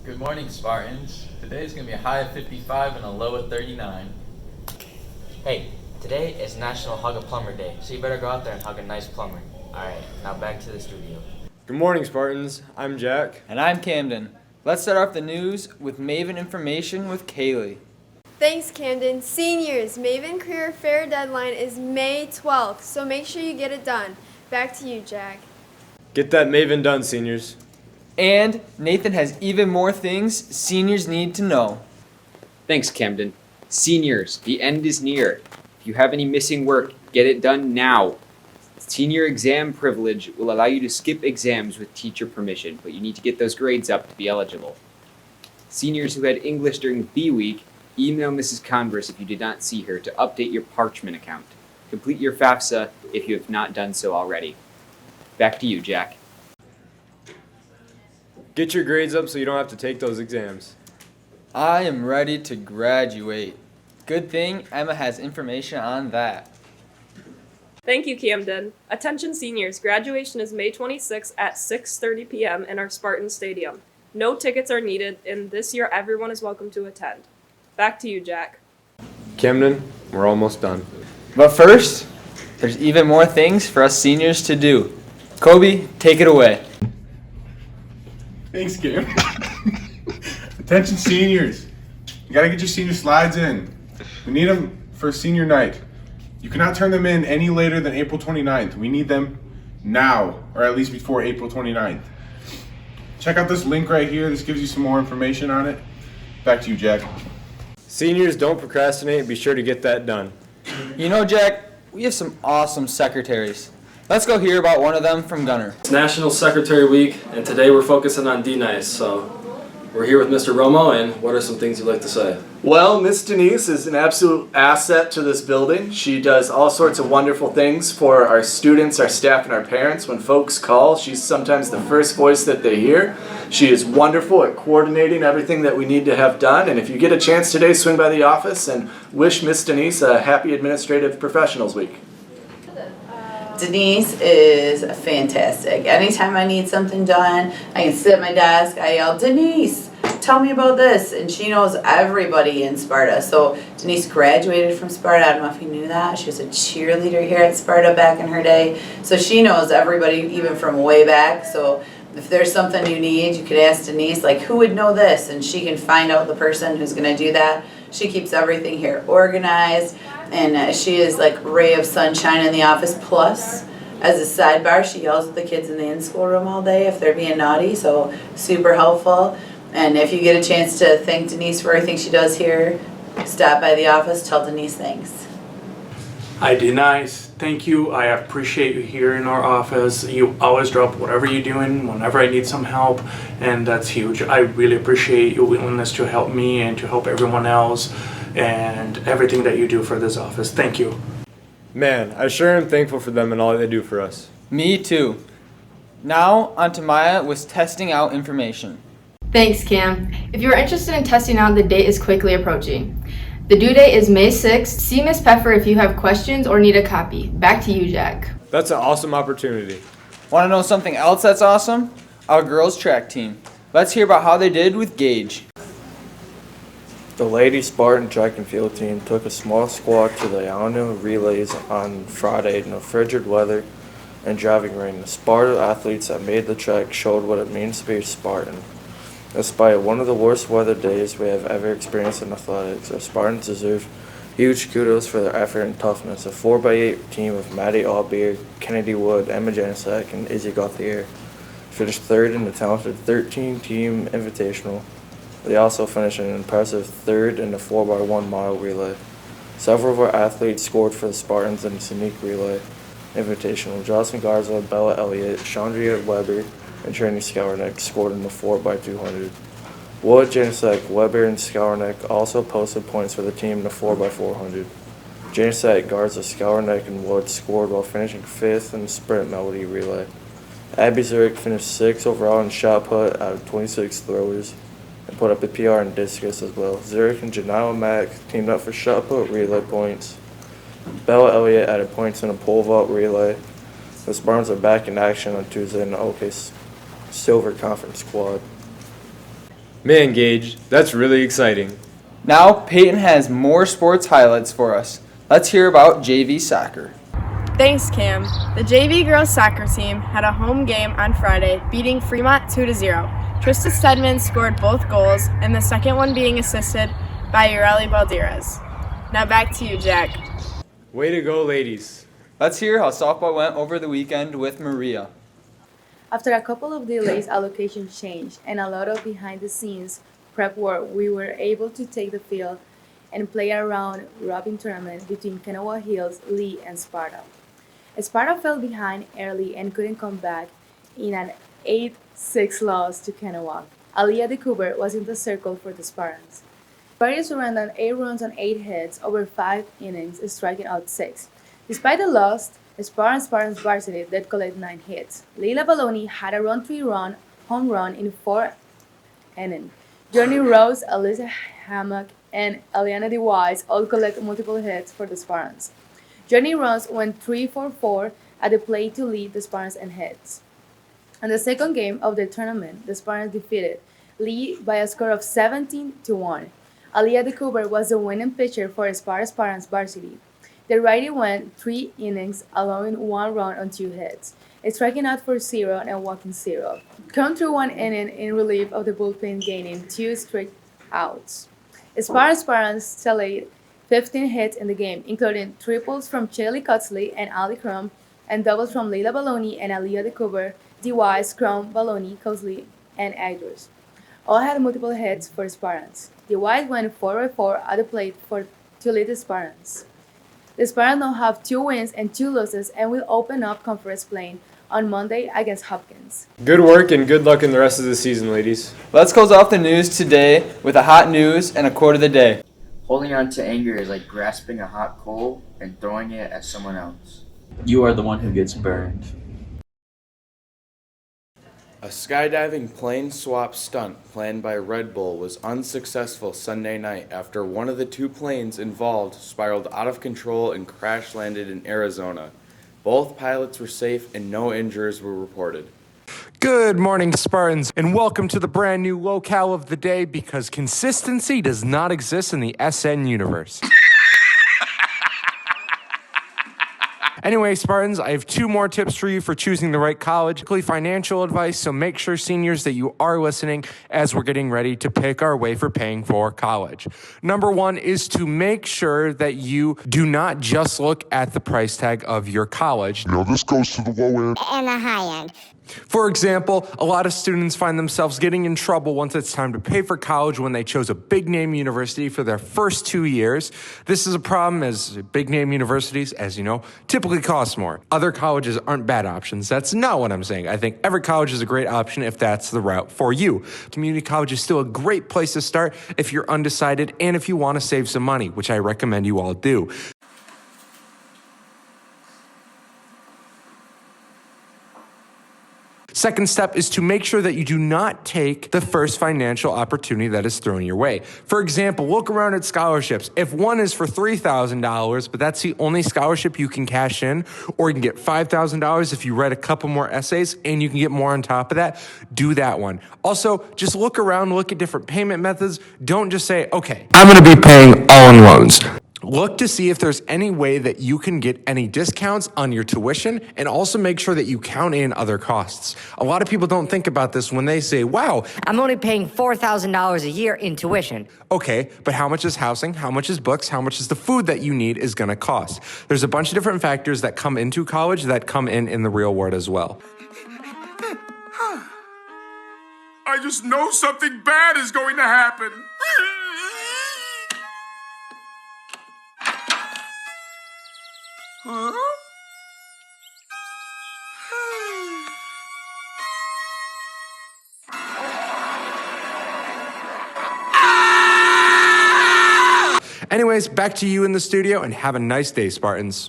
Good morning, Spartans. Today's going to be a high of 55 and a low of 39. Hey, today is National Hug a Plumber Day, so you better go out there and hug a nice plumber. Alright, now back to the studio. Good morning, Spartans. I'm Jack. And I'm Camden. Let's start off the news with Maven Information with Kaylee. Thanks, Camden. Seniors, Maven Career Fair deadline is May 12th, so make sure you get it done. Back to you, Jack. Get that Maven done, seniors. And Nathan has even more things seniors need to know. Thanks, Camden. Seniors, the end is near. If you have any missing work, get it done now. Senior exam privilege will allow you to skip exams with teacher permission, but you need to get those grades up to be eligible. Seniors who had English during B week, email Mrs. Converse if you did not see her to update your Parchment account. Complete your FAFSA if you have not done so already. Back to you, Jack. Get your grades up so you don't have to take those exams. I am ready to graduate. Good thing Emma has information on that. Thank you, Camden. Attention seniors, graduation is May 26th at 6:30 p.m. in our Spartan Stadium. No tickets are needed, and this year everyone is welcome to attend. Back to you, Jack. Camden, we're almost done. But first, there's even more things for us seniors to do. Kobe, take it away. Thanks, Cam. Attention seniors. You gotta get your senior slides in. We need them for senior night. You cannot turn them in any later than April 29th. We need them now, or at least before April 29th. Check out this link right here. This gives you some more information on it. Back to you, Jack. Seniors, don't procrastinate. Be sure to get that done. You know, Jack, we have some awesome secretaries. Let's go hear about one of them from Gunner. It's National Secretary Week, and today we're focusing on D-Nice. So we're here with Mr. Romo, and what are some things you'd like to say? Well, Miss Denise is an absolute asset to this building. She does all sorts of wonderful things for our students, our staff, and our parents. When folks call, she's sometimes the first voice that they hear. She is wonderful at coordinating everything that we need to have done. And if you get a chance today, swing by the office and wish Miss Denise a happy Administrative Professionals Week. Denise is fantastic. Anytime I need something done, I can sit at my desk, I yell, Denise, tell me about this. And she knows everybody in Sparta. So Denise graduated from Sparta. I don't know if you knew that. She was a cheerleader here at Sparta back in her day. So she knows everybody even from way back. So if there's something you need, you could ask Denise, like, who would know this? And she can find out the person who's going to do that. She keeps everything here organized. And she is like ray of sunshine in the office. Plus, as a sidebar, she yells at the kids in the in-school room all day if they're being naughty. So super helpful. And if you get a chance to thank Denise for everything she does here, stop by the office, tell Denise thanks. Hi, Denise. Thank you. I appreciate you here in our office. You always drop whatever you're doing whenever I need some help, and that's huge. I really appreciate your willingness to help me and to help everyone else and everything that you do for this office. Thank you. Man, I sure am thankful for them and all they do for us. Me too. Now, on to Maya with testing out information. Thanks, Cam. If you are interested in testing out, the date is quickly approaching. The due date is May 6th. See Miss Pfeffer if you have questions or need a copy. Back to you, Jack. That's an awesome opportunity. Want to know something else that's awesome? Our girls track team. Let's hear about how they did with Gage. The Lady Spartan track and field team took a small squad to the Iona relays on Friday in the frigid weather and driving rain. The Sparta athletes that made the trek showed what it means to be a Spartan. Despite one of the worst weather days we have ever experienced in athletics, our Spartans deserve huge kudos for their effort and toughness. A 4x8 team of Maddie Albier, Kennedy Wood, Emma Janicek, and Izzy Gauthier finished third in the talented 13-team invitational. They also finished an impressive third in the 4x1 mile relay. Several of our athletes scored for the Spartans in the scenic relay invitational. Jocelyn Garza, Bella Elliott, Chandria Weber, and Trini Skowerneck scored in the 4x200. Wood, Janicek, Weber, and Skowerneck also posted points for the team in the 4x400. Janicek, Garza, Skowerneck, and Wood scored while finishing 5th in the sprint melody relay. Abby Zurich finished 6th overall in shot put out of 26 throwers and put up a PR in discus as well. Zurich and Janila Mack teamed up for shot put relay points. Bella Elliott added points in a pole vault relay. The Spartans are back in action on Tuesday in the OK Silver Conference squad. Man, Gage, that's really exciting. Now, Peyton has more sports highlights for us. Let's hear about JV soccer. Thanks, Cam. The JV girls soccer team had a home game on Friday, beating Fremont 2-0. Trista Stedman scored both goals, and the second one being assisted by Ureli Balderas. Now back to you, Jack. Way to go, ladies. Let's hear how softball went over the weekend with Maria. After a couple of delays, allocation changed, and a lot of behind-the-scenes prep work, we were able to take the field and play a round-robin tournament between Kanawha Hills, Lee, and Sparta. Sparta fell behind early and couldn't come back in an 8-6 loss to Kanawha. Aliyah DeCooper was in the circle for the Spartans. Sparta surrendered 8 runs on 8 hits over 5 innings, striking out 6. Despite the loss, Spartans varsity did collect 9 hits. Leila Baloney had a 3-run home run in 4 innings. Journey Rose, Alyssa Hammock, and Eliana DeWise all collect multiple hits for the Spartans. Journey Rose went 3-for-4 at the plate to lead the Spartans in hits. In the second game of the tournament, the Spartans defeated Lee by a score of 17-1. Aliyah DeCooper was the winning pitcher for Spartans varsity. The righty went 3 innings, allowing 1 run on 2 hits, striking out for 0 and walking 0. Come through 1 inning in relief of the bullpen, gaining 2 straight outs. Spartans tallied 15 hits in the game, including triples from Shaylee Cutsley and Ali Crum, and doubles from Leila Baloney and Aliyah DeCooper, DeWise, Crum, Baloney, Cutsley, and Agders. All had multiple hits for Spartans. DeWise went 4-for-4 at the plate to lead the Spartans. The Spartans now have 2 wins and 2 losses and will open up conference playing on Monday against Hopkins. Good work and good luck in the rest of the season, ladies. Let's close off the news today with a hot news and a quote of the day. Holding on to anger is like grasping a hot coal and throwing it at someone else. You are the one who gets burned. A skydiving plane swap stunt planned by Red Bull was unsuccessful Sunday night after one of the 2 planes involved spiraled out of control and crash landed in Arizona. Both pilots were safe and no injuries were reported. Good morning, Spartans, and welcome to the brand new locale of the day, because consistency does not exist in the SN universe. Anyway, Spartans, I have 2 more tips for you for choosing the right college. Quickly, financial advice, so make sure, seniors, that you are listening as we're getting ready to pick our way for paying for college. Number 1 is to make sure that you do not just look at the price tag of your college. Now this goes to the low end and the high end. For example, a lot of students find themselves getting in trouble once it's time to pay for college when they chose a big-name university for their first 2 years. This is a problem, as big-name universities, as you know, typically cost more. Other colleges aren't bad options. That's not what I'm saying. I think every college is a great option if that's the route for you. Community college is still a great place to start if you're undecided and if you want to save some money, which I recommend you all do. Second step is to make sure that you do not take the first financial opportunity that is thrown your way. For example, look around at scholarships. If one is for $3,000, but that's the only scholarship you can cash in, or you can get $5,000 if you read a couple more essays and you can get more on top of that, do that one. Also, just look around, look at different payment methods. Don't just say, okay, I'm going to be paying all in loans. Look to see if there's any way that you can get any discounts on your tuition, and also make sure that you count in other costs. A lot of people don't think about this when they say, wow, I'm only paying $4,000 a year in tuition. Okay, but how much is housing? How much is books? How much is the food that you need is going to cost? There's a bunch of different factors that come into college that come in the real world as well. I just know something bad is going to happen. Huh? Anyways, back to you in the studio, and have a nice day, Spartans.